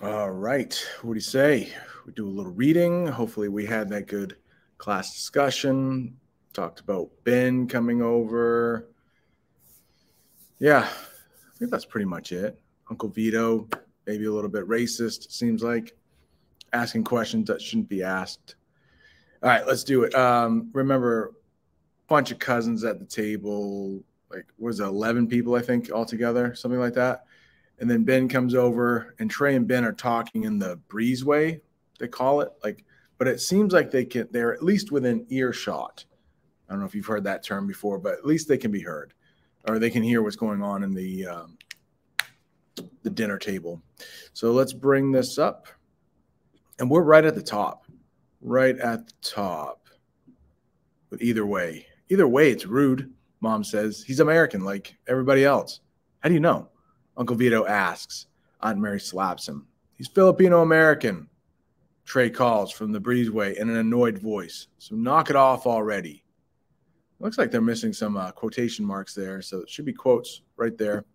All right. What do you say? We do a little reading. Hopefully, we had that good class discussion. Talked about Ben coming over. Yeah, I think that's pretty much it. Uncle Vito, maybe a little bit racist, seems like. Asking questions that shouldn't be asked. All right, let's do it. Remember, bunch of cousins at the table. Like, was it 11 people, I think, altogether? Something like that. And then Ben comes over, and Trey and Ben are talking in the breezeway, they call it. Like, but it seems like they're at least within earshot. I don't know if you've heard that term before, but at least they can be heard, or they can hear what's going on in the dinner table. So let's bring this up, and we're right at the top, right at the top. But either way, it's rude. Mom says he's American, like everybody else. How do you know? Uncle Vito asks. Aunt Mary slaps him. He's Filipino American. Trey calls from the breezeway in an annoyed voice. So knock it off already. Looks like they're missing some quotation marks there. So it should be quotes right there.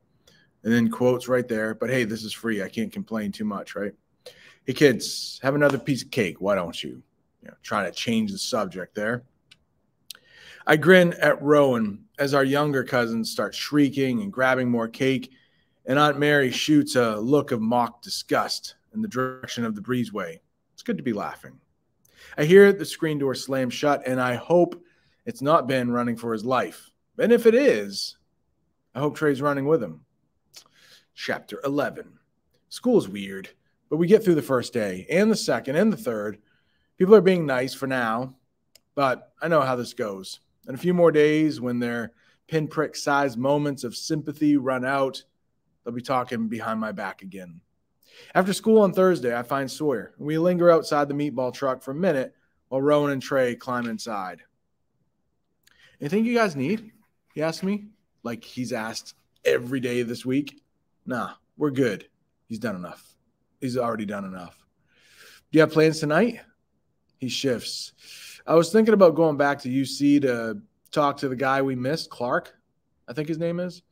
And then quotes right there. But hey, this is free. I can't complain too much, right? Hey, kids, have another piece of cake. Why don't you? Trying to change the subject there. I grin at Rowan as our younger cousins start shrieking and grabbing more cake, and Aunt Mary shoots a look of mock disgust in the direction of the breezeway. It's good to be laughing. I hear the screen door slam shut, and I hope it's not Ben running for his life. And if it is, I hope Trey's running with him. Chapter 11. School is weird, but we get through the first day, and the second, and the third. People are being nice for now, but I know how this goes. In a few more days, when their pinprick-sized moments of sympathy run out, they'll be talking behind my back again. After school on Thursday, I find Sawyer, and we linger outside the meatball truck for a minute while Rowan and Trey climb inside. Anything you guys need? He asked me, like he's asked every day this week. Nah, we're good. He's done enough. He's already done enough. Do you have plans tonight? He shifts. I was thinking about going back to UC to talk to the guy we missed, Clark, I think his name is.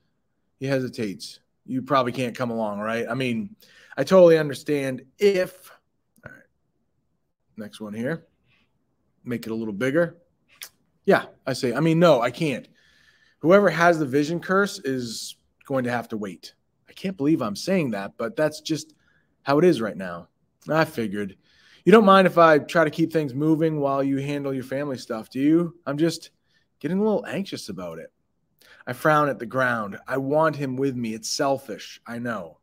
He hesitates. You probably can't come along, right? I mean, I totally understand if. All right. Next one here. Make it a little bigger. Yeah, I say. I mean, no, I can't. Whoever has the vision curse is going to have to wait. I can't believe I'm saying that, but that's just how it is right now. I figured. You don't mind if I try to keep things moving while you handle your family stuff, do you? I'm just getting a little anxious about it. I frown at the ground. I want him with me. It's selfish. I know.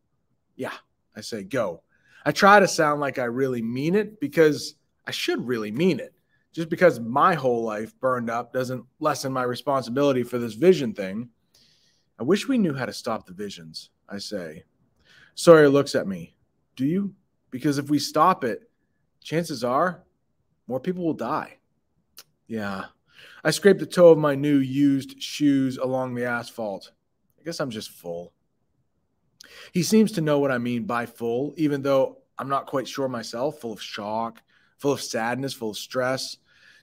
Yeah, I say, go. I try to sound like I really mean it because I should really mean it. Just because my whole life burned up doesn't lessen my responsibility for this vision thing. I wish we knew how to stop the visions, I say. Sawyer looks at me. Do you? Because if we stop it, chances are more people will die. Yeah. I scraped the toe of my new used shoes along the asphalt. I guess I'm just full. He seems to know what I mean by full, even though I'm not quite sure myself, full of shock, full of sadness, full of stress,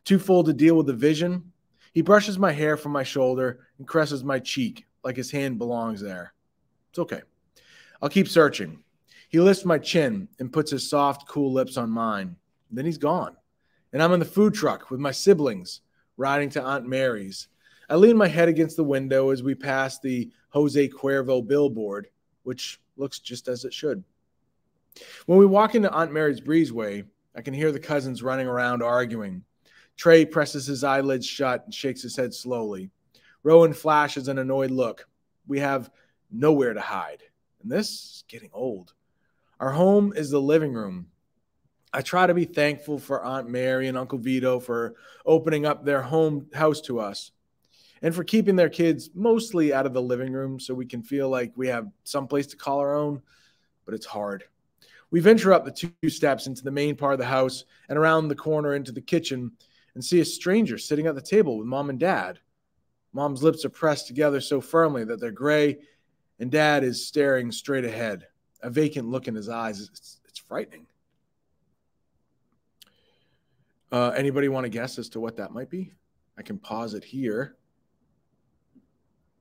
too full to deal with the vision. He brushes my hair from my shoulder and caresses my cheek like his hand belongs there. It's okay. I'll keep searching. He lifts my chin and puts his soft, cool lips on mine. Then he's gone. And I'm in the food truck with my siblings, riding to Aunt Mary's. I lean my head against the window as we pass the Jose Cuervo billboard, which looks just as it should. When we walk into Aunt Mary's breezeway, I can hear the cousins running around arguing. Trey presses his eyelids shut and shakes his head slowly. Rowan flashes an annoyed look. We have nowhere to hide. And this is getting old. Our home is the living room. I try to be thankful for Aunt Mary and Uncle Vito for opening up their house to us and for keeping their kids mostly out of the living room so we can feel like we have some place to call our own, but it's hard. We venture up the 2 steps into the main part of the house and around the corner into the kitchen and see a stranger sitting at the table with Mom and Dad. Mom's lips are pressed together so firmly that they're gray, and Dad is staring straight ahead, a vacant look in his eyes. It's frightening. Anybody want to guess as to what that might be? I can pause it here.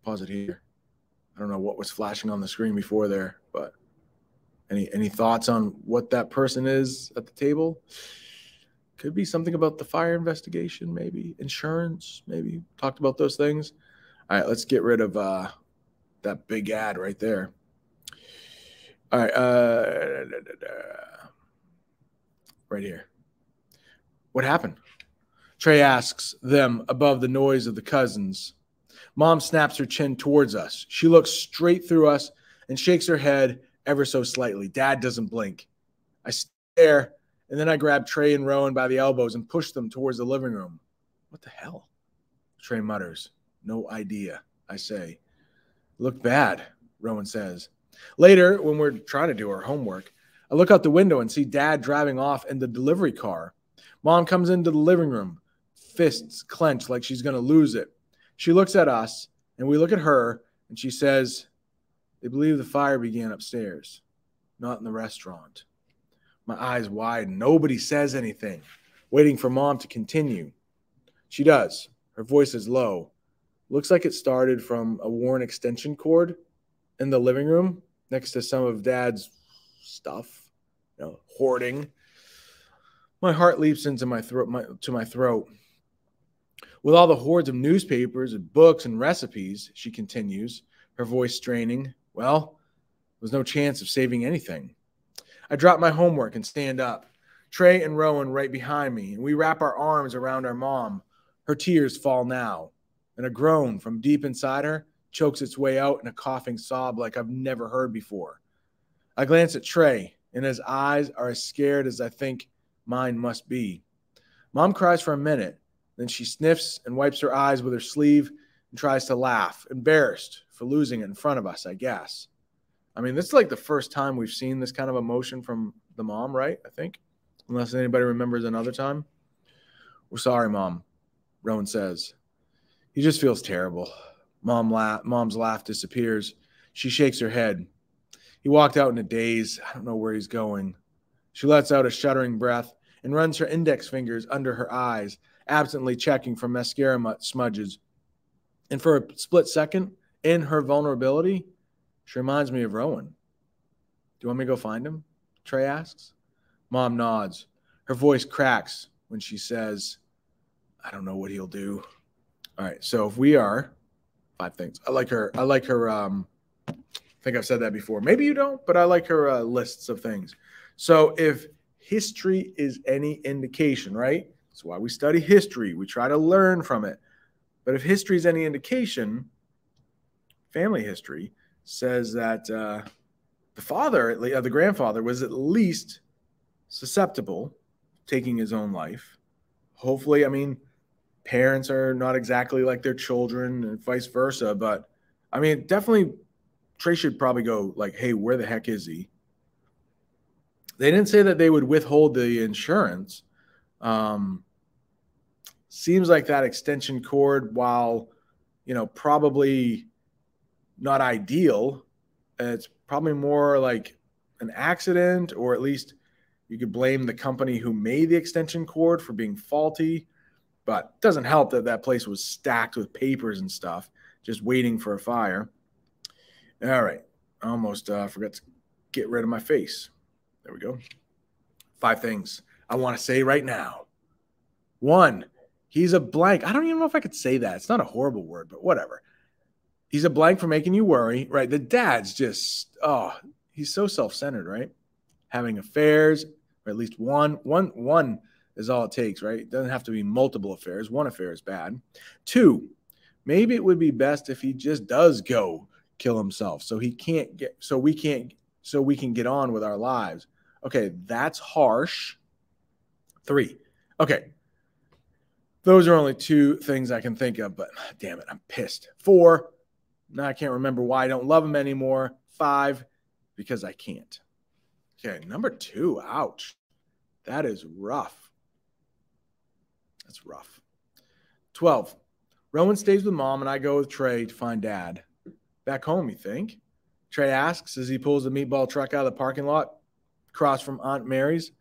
Pause it here. I don't know what was flashing on the screen before there, but Any thoughts on what that person is at the table? Could be something about the fire investigation, maybe insurance, maybe talked about those things. All right, let's get rid of that big ad right there. All right, right here. What happened? Trey asks them above the noise of the cousins. Mom snaps her chin towards us. She looks straight through us and shakes her head ever so slightly. Dad doesn't blink. I stare, and then I grab Trey and Rowan by the elbows and push them towards the living room. What the hell? Trey mutters. No idea, I say. Look bad, Rowan says. Later, when we're trying to do our homework, I look out the window and see Dad driving off in the delivery car. Mom comes into the living room, fists clenched like she's going to lose it. She looks at us, and we look at her, and she says, they believe the fire began upstairs, not in the restaurant. My eyes widen. Nobody says anything, waiting for Mom to continue. She does. Her voice is low. Looks like it started from a worn extension cord in the living room next to some of Dad's stuff, hoarding. My heart leaps into my throat. With all the hordes of newspapers and books and recipes, she continues, her voice straining, well, there's no chance of saving anything. I drop my homework and stand up. Trey and Rowan right behind me, and we wrap our arms around our mom. Her tears fall now, and a groan from deep inside her chokes its way out in a coughing sob like I've never heard before. I glance at Trey, and his eyes are as scared as I think mine must be. Mom cries for a minute, then she sniffs and wipes her eyes with her sleeve and tries to laugh, embarrassed for losing it in front of us, I guess. I mean, this is like the first time we've seen this kind of emotion from the mom, right? I think, unless anybody remembers another time. We're sorry, Mom, Rowan says. He just feels terrible. Mom's laugh disappears. She shakes her head. He walked out in a daze. I don't know where he's going. She lets out a shuddering breath and runs her index fingers under her eyes, absently checking for mascara smudges. And for a split second, in her vulnerability, she reminds me of Rowan. Do you want me to go find him? Trey asks. Mom nods. Her voice cracks when she says, I don't know what he'll do. All right, so if we are 5 things. I like her. I think I've said that before. Maybe you don't, but I like her lists of things. So if history is any indication, right? That's why we study history. We try to learn from it. But if history is any indication, family history says that the grandfather, was at least susceptible to taking his own life. Hopefully, I mean, parents are not exactly like their children and vice versa. But, I mean, definitely Trey should probably go like, hey, where the heck is he? They didn't say that they would withhold the insurance. Seems like that extension cord, while, probably not ideal, it's probably more like an accident, or at least you could blame the company who made the extension cord for being faulty. But it doesn't help that that place was stacked with papers and stuff, just waiting for a fire. All right. I almost forgot to get rid of my face. There we go. 5 things I want to say right now. 1, he's a blank. I don't even know if I could say that. It's not a horrible word, but whatever. He's a blank for making you worry, right? The dad's just, he's so self-centered, right? Having affairs, or at least one is all it takes, right? It doesn't have to be multiple affairs. 1 affair is bad. 2, maybe it would be best if he just does go kill himself so we can get on with our lives. Okay, that's harsh. 3. Okay. Those are only 2 things I can think of, but damn it, I'm pissed. 4, now I can't remember why I don't love him anymore. 5, because I can't. Okay, number 2, ouch. That is rough. That's rough. 12, Rowan stays with Mom and I go with Trey to find Dad. Back home, you think? Trey asks as he pulls the meatball truck out of the parking lot across from Aunt Mary's.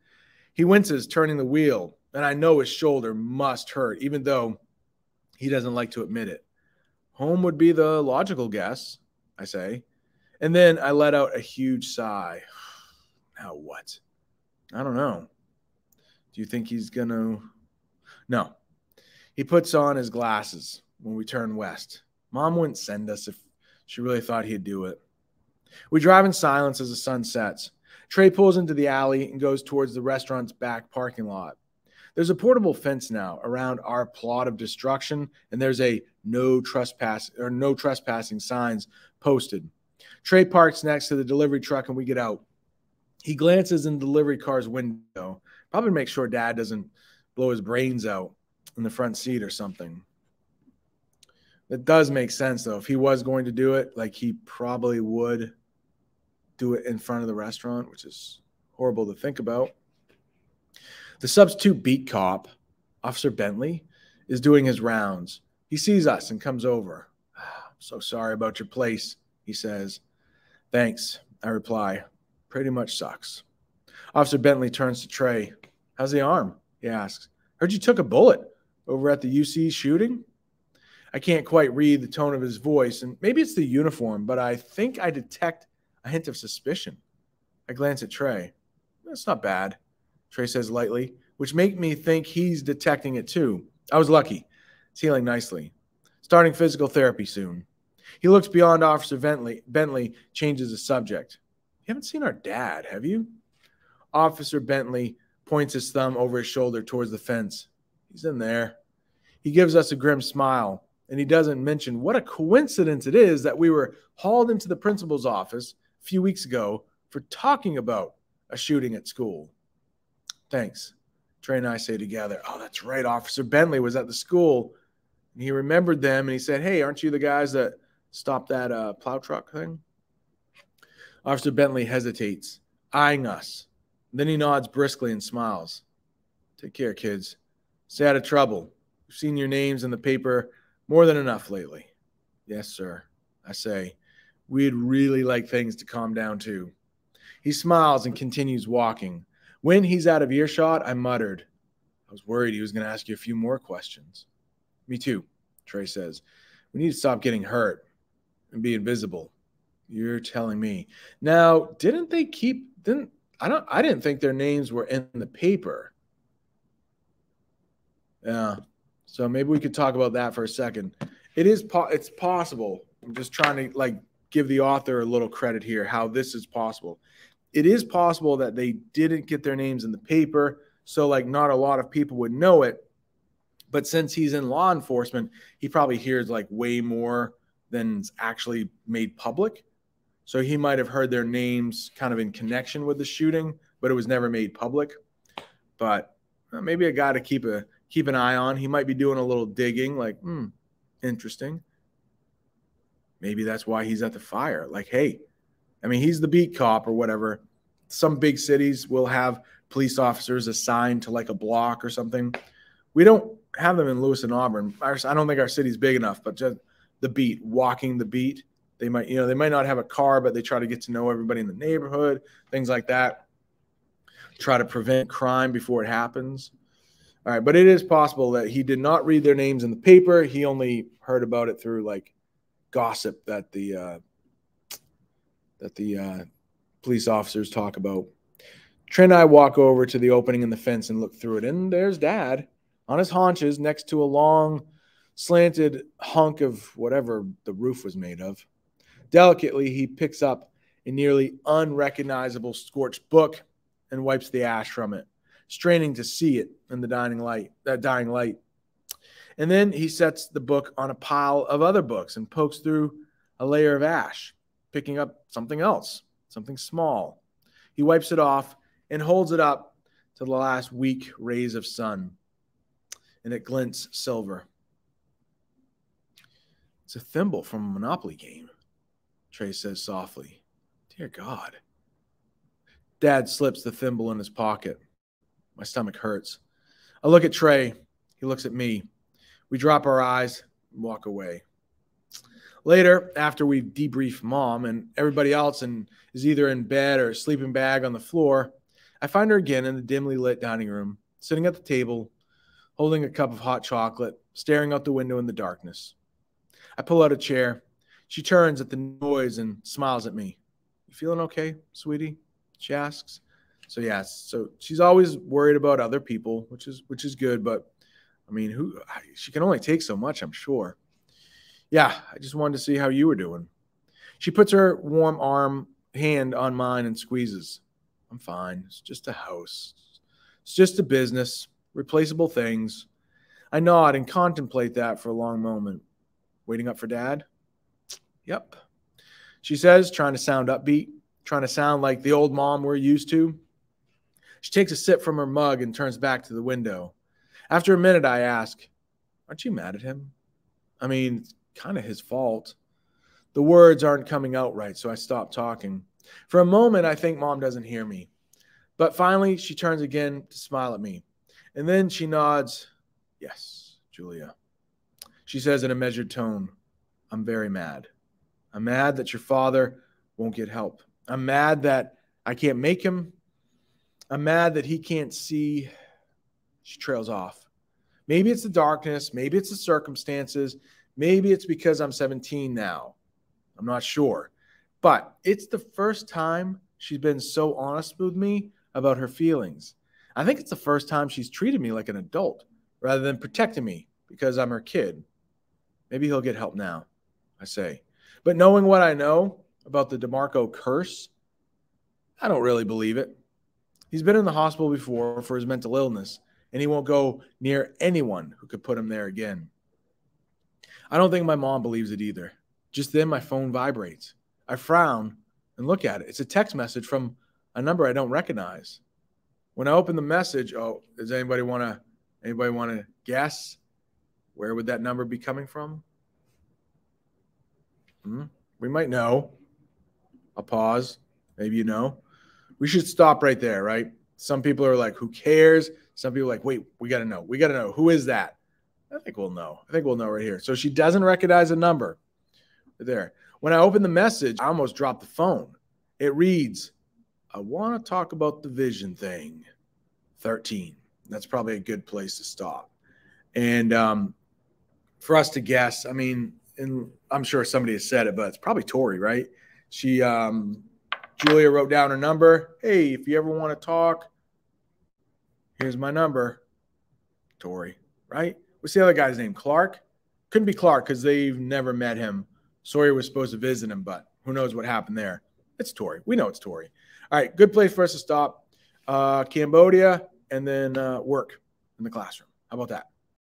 He winces, turning the wheel, and I know his shoulder must hurt, even though he doesn't like to admit it. Home would be the logical guess, I say. And then I let out a huge sigh. Now what? I don't know. Do you think he's going to? No. He puts on his glasses when we turn west. Mom wouldn't send us if she really thought he'd do it. We drive in silence as the sun sets. Trey pulls into the alley and goes towards the restaurant's back parking lot. There's a portable fence now around our plot of destruction, and there's a no trespassing signs posted. Trey parks next to the delivery truck, and we get out. He glances in the delivery car's window, probably to make sure Dad doesn't blow his brains out in the front seat or something. That does make sense, though. If he was going to do it, like, he probably would do it in front of the restaurant, which is horrible to think about. The substitute beat cop, Officer Bentley, is doing his rounds. He sees us and comes over. "I'm so sorry about your place," he says. "Thanks," I reply. "Pretty much sucks." Officer Bentley turns to Trey. "How's the arm?" he asks. "Heard you took a bullet over at the UC shooting." I can't quite read the tone of his voice, and maybe it's the uniform, but I think I detect a hint of suspicion. I glance at Trey. "That's not bad," Trey says lightly, which make me think he's detecting it too. I was lucky. It's healing nicely. Starting physical therapy soon. He looks beyond Officer Bentley, changes the subject. "You haven't seen our dad, have you?" Officer Bentley points his thumb over his shoulder towards the fence. "He's in there." He gives us a grim smile, and he doesn't mention what a coincidence it is that we were hauled into the principal's office a few weeks ago for talking about a shooting at school. "Thanks," Trey and I say together. Oh, that's right. Officer Bentley was at the school, and he remembered them, and he said, "Hey, aren't you the guys that stopped that plow truck thing?" Officer Bentley hesitates, eyeing us. Then he nods briskly and smiles. "Take care, kids. Stay out of trouble. We've seen your names in the paper more than enough lately." "Yes, sir," I say. We'd really like things to calm down, too. He smiles and continues walking. When he's out of earshot, I muttered, "I was worried he was going to ask you a few more questions." "Me too," Trey says. "We need to stop getting hurt and be invisible." "You're telling me." Now, I didn't think their names were in the paper. Yeah. So maybe we could talk about that for a second. It's possible. I'm just trying to give the author a little credit here, how this is possible. It is possible that they didn't get their names in the paper, so not a lot of people would know it. But since he's in law enforcement, he probably hears way more than's actually made public. So he might have heard their names kind of in connection with the shooting, but it was never made public. But maybe a guy to keep an eye on. He might be doing a little digging, interesting. Maybe that's why he's at the fire. Hey, he's the beat cop or whatever. Some big cities will have police officers assigned to a block or something. We don't have them in Lewis and Auburn. I don't think our city's big enough, but just the beat, walking the beat. They might not have a car, but they try to get to know everybody in the neighborhood, things like that. Try to prevent crime before it happens. All right, but it is possible that he did not read their names in the paper. He only heard about it through gossip that the police officers talk about. Trey and I walk over to the opening in the fence and look through it, and there's Dad on his haunches next to a long, slanted hunk of whatever the roof was made of. Delicately, he picks up a nearly unrecognizable scorched book and wipes the ash from it, straining to see it in the dying light. And then he sets the book on a pile of other books and pokes through a layer of ash, picking up something else, something small. He wipes it off and holds it up to the last weak rays of sun, and it glints silver. "It's a thimble from a Monopoly game," Trey says softly. Dear God. Dad slips the thimble in his pocket. My stomach hurts. I look at Trey. He looks at me. We drop our eyes and walk away. Later, after we debrief Mom and everybody else is either in bed or sleeping bag on the floor, I find her again in the dimly lit dining room, sitting at the table, holding a cup of hot chocolate, staring out the window in the darkness. I pull out a chair. She turns at the noise and smiles at me. "You feeling okay, sweetie?" she asks. So yeah, so she's always worried about other people, which is good. But I mean, she can only take so much, I'm sure. Yeah, I just wanted to see how you were doing. She puts her warm hand on mine and squeezes. I'm fine. It's just a house. It's just a business. Replaceable things. I nod and contemplate that for a long moment. Waiting up for Dad? Yep. She says, trying to sound upbeat, trying to sound like the old mom we're used to. She takes a sip from her mug and turns back to the window. After a minute, I ask, aren't you mad at him? I mean, it's kind of his fault. The words aren't coming out right, so I stop talking. For a moment, I think Mom doesn't hear me. But finally, she turns again to smile at me. And then she nods, yes, Julia. She says in a measured tone, I'm very mad. I'm mad that your father won't get help. I'm mad that I can't make him. I'm mad that he can't see. She trails off. Maybe it's the darkness. Maybe it's the circumstances. Maybe it's because I'm 17 now. I'm not sure. But it's the first time she's been so honest with me about her feelings. I think it's the first time she's treated me like an adult rather than protecting me because I'm her kid. Maybe he'll get help now, I say. But knowing what I know about the DeMarco curse, I don't really believe it. He's been in the hospital before for his mental illness, and he won't go near anyone who could put him there again. I don't think my mom believes it either. Just then my phone vibrates. I frown and look at it. It's a text message from a number I don't recognize. When I open the message, does anybody want to guess where would that number be coming from? We might know. I'll pause. Maybe you know. We should stop right there, right? Some people are like, who cares? Some people are like, wait, we got to know. We got to know. Who is that? I think we'll know. I think we'll know right here. So she doesn't recognize a number. There. When I open the message, I almost dropped the phone. It reads, I want to talk about the vision thing. 13. That's probably a good place to stop. And for us to guess, I mean, and I'm sure somebody has said it, but it's probably Tori, right? She, Julia wrote down her number. Hey, if you ever want to talk, here's my number. Tori, right? What's the other guy's name? Clark? Couldn't be Clark because they've never met him. Sawyer was supposed to visit him, but who knows what happened there. It's Tori. We know it's Tori. All right, good place for us to stop. Cambodia and then work in the classroom. How about that?